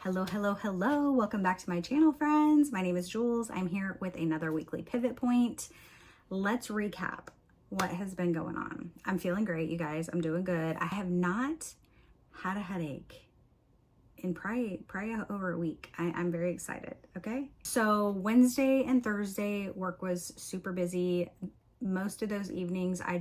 Hello, hello, hello. Welcome back to my channel, friends. My name is Jules. I'm here with another weekly pivot point. Let's recap what has been going on. I'm feeling great, you guys. I'm doing good. I have not had a headache in probably over a week. I'm very excited, okay? So Wednesday and Thursday, work was super busy. Most of those evenings I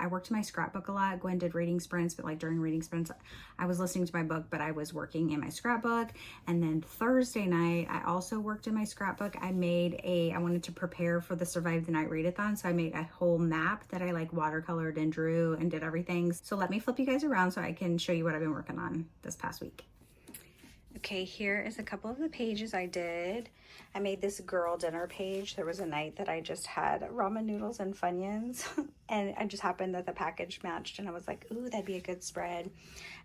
worked in my scrapbook a lot. Gwen did reading sprints, but like during reading sprints, I was listening to my book, but I was working in my scrapbook. And then Thursday night, I also worked in my scrapbook. I wanted to prepare for the Survive the Night readathon. So I made a whole map that I like watercolored and drew and did everything. So let me flip you guys around so I can show you what I've been working on this past week. Okay, here is a couple of the pages I did. I made this girl dinner page. There was a night that I just had ramen noodles and Funyuns and it just happened that the package matched and I was like, ooh, that'd be a good spread.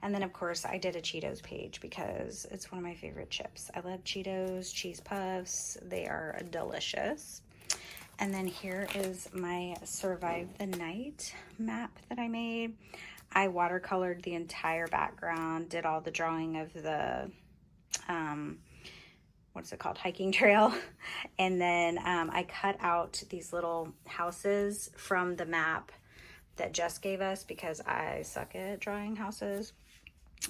And then of course I did a Cheetos page because it's one of my favorite chips. I love Cheetos, cheese puffs. They are delicious. And then here is my Survive the Night map that I made. I watercolored the entire background, did all the drawing of the what's it called, hiking trail, and then I cut out these little houses from the map that Jess gave us because I suck at drawing houses.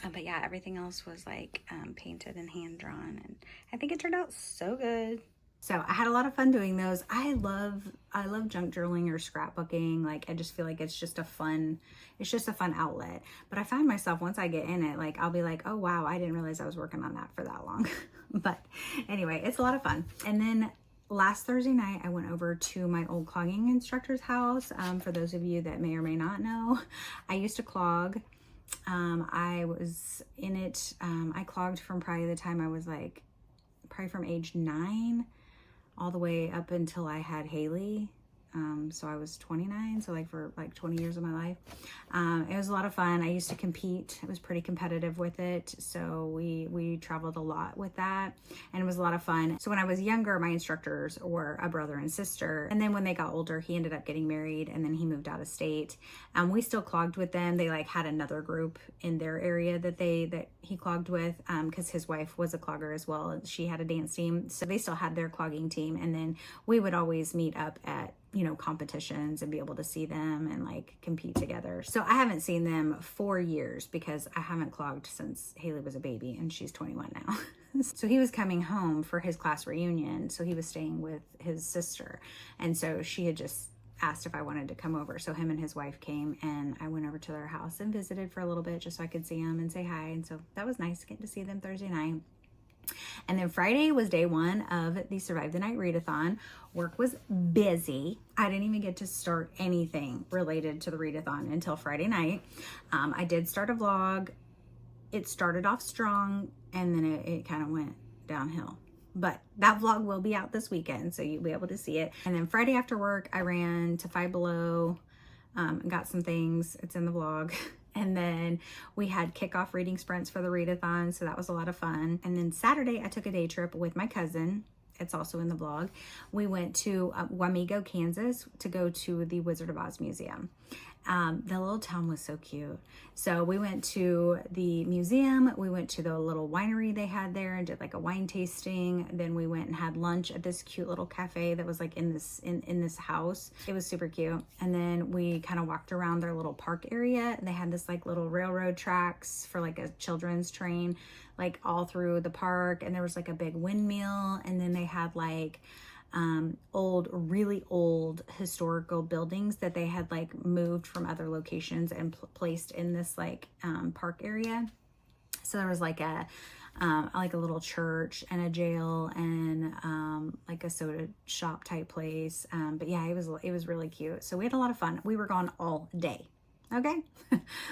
But yeah, everything else was like painted and hand drawn, and I think it turned out so good. So I had a lot of fun doing those. I love junk journaling or scrapbooking. Like, I just feel like it's just a fun outlet. But I find myself, once I get in it, like, I'll be like, oh wow, I didn't realize I was working on that for that long. But anyway, it's a lot of fun. And then last Thursday night, I went over to my old clogging instructor's house. For those of you that may or may not know, I used to clog. I was in it. I clogged from probably the time I was like, probably from age 9 all the way up until I had Haley. So I was 29, so like for like 20 years of my life. It was a lot of fun. I used to compete. I was pretty competitive with it. So we traveled a lot with that and it was a lot of fun. So when I was younger, my instructors were a brother and sister. And then when they got older, he ended up getting married and then he moved out of state. We still clogged with them. They like had another group in their area that he clogged with, because his wife was a clogger as well. She had a dance team. So they still had their clogging team. And then we would always meet up at, competitions and be able to see them and like compete together. So I haven't seen them for years because I haven't clogged since Haley was a baby and she's 21 now. So he was coming home for his class reunion. So he was staying with his sister. And so she had just asked if I wanted to come over. So him and his wife came and I went over to their house and visited for a little bit just so I could see them and say hi. And so that was nice getting to see them Thursday night. And then Friday was day 1 of the Survive the Night readathon. Work was busy. I didn't even get to start anything related to the readathon until Friday night. I did start a vlog. It started off strong and then it kind of went downhill. But that vlog will be out this weekend, so you'll be able to see it. And then Friday after work, I ran to Five Below, got some things. It's in the vlog. And then we had kickoff reading sprints for the readathon, so that was a lot of fun. And then Saturday, I took a day trip with my cousin. It's also in the vlog. We went to Wamego, Kansas to go to the Wizard of Oz Museum. The little town was so cute. So we went to the museum, we went to the little winery they had there and did like a wine tasting. Then we went and had lunch at this cute little cafe that was like in this house. It was super cute. And then we kind of walked around their little park area. They had this like little railroad tracks for like a children's train, like all through the park. And there was like a big windmill. And then they had like really old historical buildings that they had like moved from other locations and placed in this like park area. So there was like a little church and a jail and like a soda shop type place. But yeah, it was really cute. So we had a lot of fun. We were gone all day. Okay.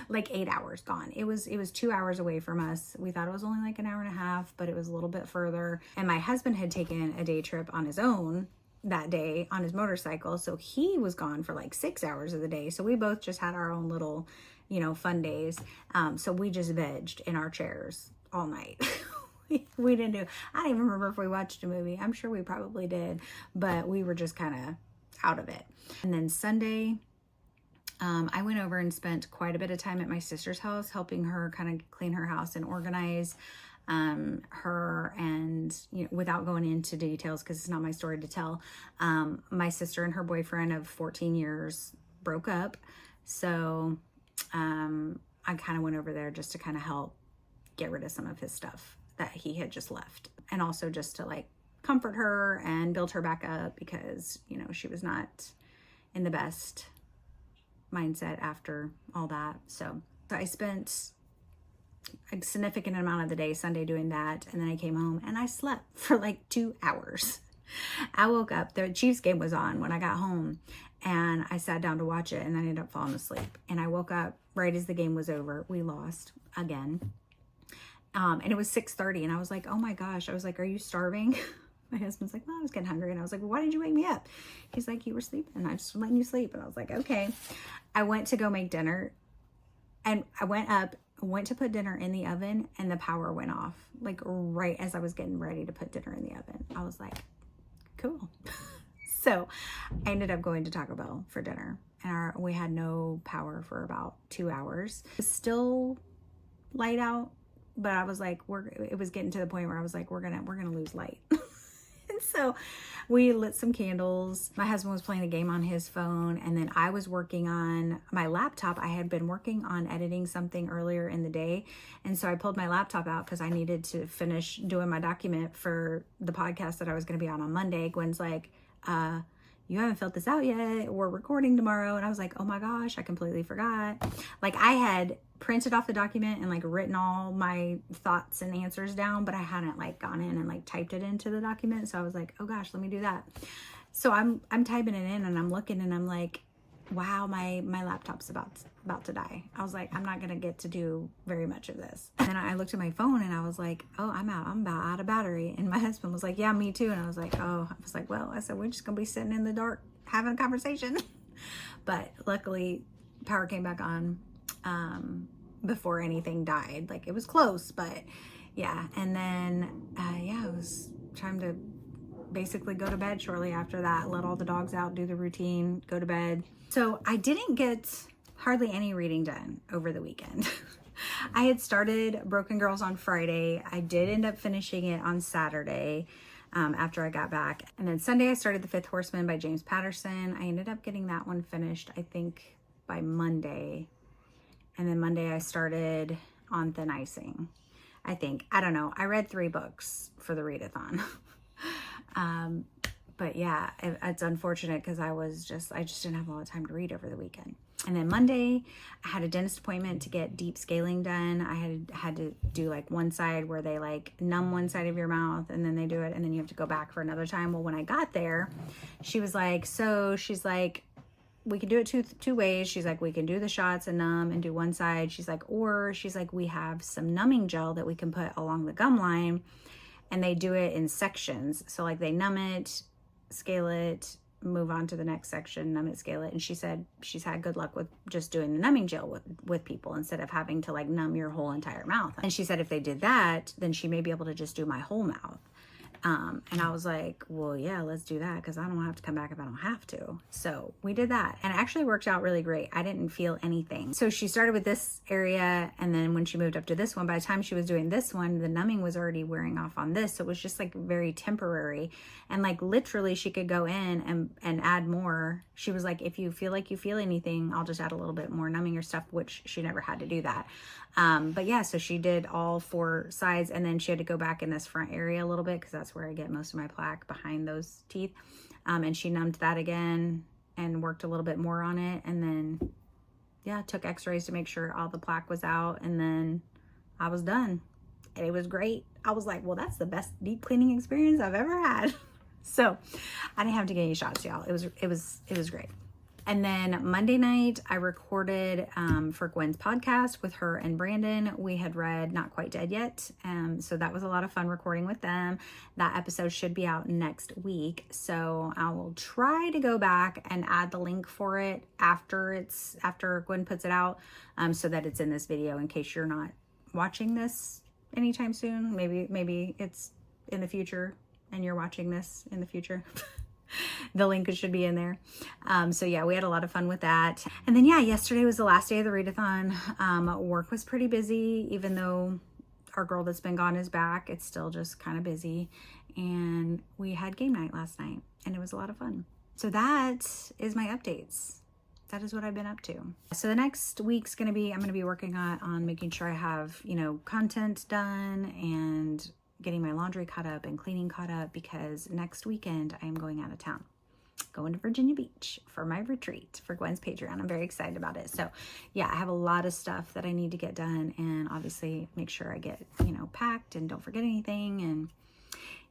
Like 8 hours gone. It was 2 hours away from us. We thought it was only like an hour and a half, but it was a little bit further. And my husband had taken a day trip on his own that day on his motorcycle. So he was gone for like 6 hours of the day. So we both just had our own little, fun days. So we just vegged in our chairs all night. We didn't do, I don't even remember if we watched a movie. I'm sure we probably did, but we were just kind of out of it. And then Sunday, I went over and spent quite a bit of time at my sister's house, helping her kind of clean her house and organize. Her and, you know, without going into details because it's not my story to tell, my sister and her boyfriend of 14 years broke up. So I kind of went over there just to kind of help get rid of some of his stuff that he had just left, and also just to like comfort her and build her back up because, you know, she was not in the best mindset after all that. So I spent a significant amount of the day Sunday doing that, and then I came home and I slept for like 2 hours. I woke up, the Chiefs game was on when I got home, and I sat down to watch it, and I ended up falling asleep. And I woke up right as the game was over. We lost again. And it was 6:30, and I was like, oh my gosh. I was like, are you starving? My husband's like, well, I was getting hungry. And I was like, well, why did you wake me up? He's like, you were sleeping. I just letting you sleep. And I was like, okay. I went to go make dinner, and I went to put dinner in the oven, and the power went off like right as I was getting ready to put dinner in the oven. I was like, cool. So I ended up going to Taco Bell for dinner, and we had no power for about 2 hours. It was still light out, but I was like, it was getting to the point where I was like, we're gonna lose light. And so we lit some candles. My husband was playing a game on his phone, and then I was working on my laptop. I had been working on editing something earlier in the day, and so I pulled my laptop out because I needed to finish doing my document for the podcast that I was going to be on Monday. Gwen's like, you haven't filled this out yet. We're recording tomorrow. And I was like, oh my gosh, I completely forgot. Like, I had printed off the document and like written all my thoughts and answers down, but I hadn't like gone in and like typed it into the document. So I was like, oh gosh, let me do that. So I'm typing it in, and I'm looking, and I'm like, wow, my laptop's about to die. I was like, I'm not gonna get to do very much of this. And then I looked at my phone, and I was like, oh, I'm about out of battery. And my husband was like, yeah, me too. And I was like, well, I said, we're just gonna be sitting in the dark having a conversation. But luckily power came back on before anything died. Like, it was close, but yeah. And then it was time to basically go to bed shortly after that. Let all the dogs out, do the routine, go to bed. So I didn't get hardly any reading done over the weekend. I had started Broken Girls on Friday. I did end up finishing it on Saturday after I got back. And then Sunday I started The Fifth Horseman by James Patterson. I ended up getting that one finished, I think, by Monday. And then Monday I started On Thin Icing, I think. I don't know. I read 3 books for the readathon. But yeah, it's unfortunate because I just didn't have a lot of time to read over the weekend. And then Monday I had a dentist appointment to get deep scaling done. I had to do like one side where they like numb one side of your mouth, and then they do it, and then you have to go back for another time. Well, when I got there, she's like, we can do it two ways. She's like, we can do the shots and numb and do one side. She's like, we have some numbing gel that we can put along the gum line, and they do it in sections. So like they numb it, scale it, move on to the next section, numb it, scale it. And she said she's had good luck with just doing the numbing gel with people instead of having to like numb your whole entire mouth. And she said if they did that, then she may be able to just do my whole mouth. And I was like, well, yeah, let's do that, because I don't have to come back if I don't have to. So we did that, and it actually worked out really great. I didn't feel anything. So she started with this area, and then when she moved up to this one, by the time she was doing this one, the numbing was already wearing off on this. So it was just like very temporary, and like literally she could go in and add more. She was like, if you feel like you feel anything, I'll just add a little bit more numbing or stuff, which she never had to do that. But yeah, so she did all 4 sides, and then she had to go back in this front area a little bit because that's where I get most of my plaque, behind those teeth. And she numbed that again and worked a little bit more on it. And then, yeah, took x-rays to make sure all the plaque was out. And then I was done. And it was great. I was like, well, that's the best deep cleaning experience I've ever had. So I didn't have to get any shots, y'all. It was great. And then Monday night, I recorded for Gwen's podcast with her and Brandon. We had read Not Quite Dead Yet. So that was a lot of fun recording with them. That episode should be out next week. So I will try to go back and add the link for it after Gwen puts it out, so that it's in this video in case you're not watching this anytime soon. Maybe it's in the future and you're watching this in the future. The link should be in there. So yeah, we had a lot of fun with that. And then yeah, yesterday was the last day of the readathon. Work was pretty busy, even though Our girl that's been gone is back. It's still just kind of busy. And we had game night last night and it was a lot of fun. So that is my updates. That is what I've been up to. So the next week's gonna be, I'm gonna be working on making sure I have, you know, content done and getting my laundry caught up and cleaning caught up, because next weekend I am going out of town. Going to Virginia Beach for my retreat for Gwen's Patreon. I'm very excited about it. So yeah, I have a lot of stuff that I need to get done, and obviously make sure I get, you know, packed and don't forget anything. And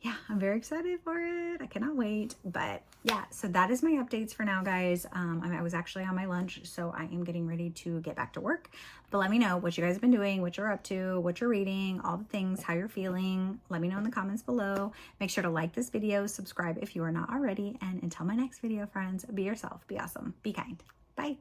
yeah, I'm very excited for it. I cannot wait. But yeah, so that is my updates for now, guys. I was actually on my lunch, so I am getting ready to get back to work. But let me know what you guys have been doing, what you're up to, what you're reading, all the things, how you're feeling. Let me know in the comments below. Make sure to like this video, subscribe if you are not already. And until my next video, friends, be yourself, be awesome, be kind. Bye.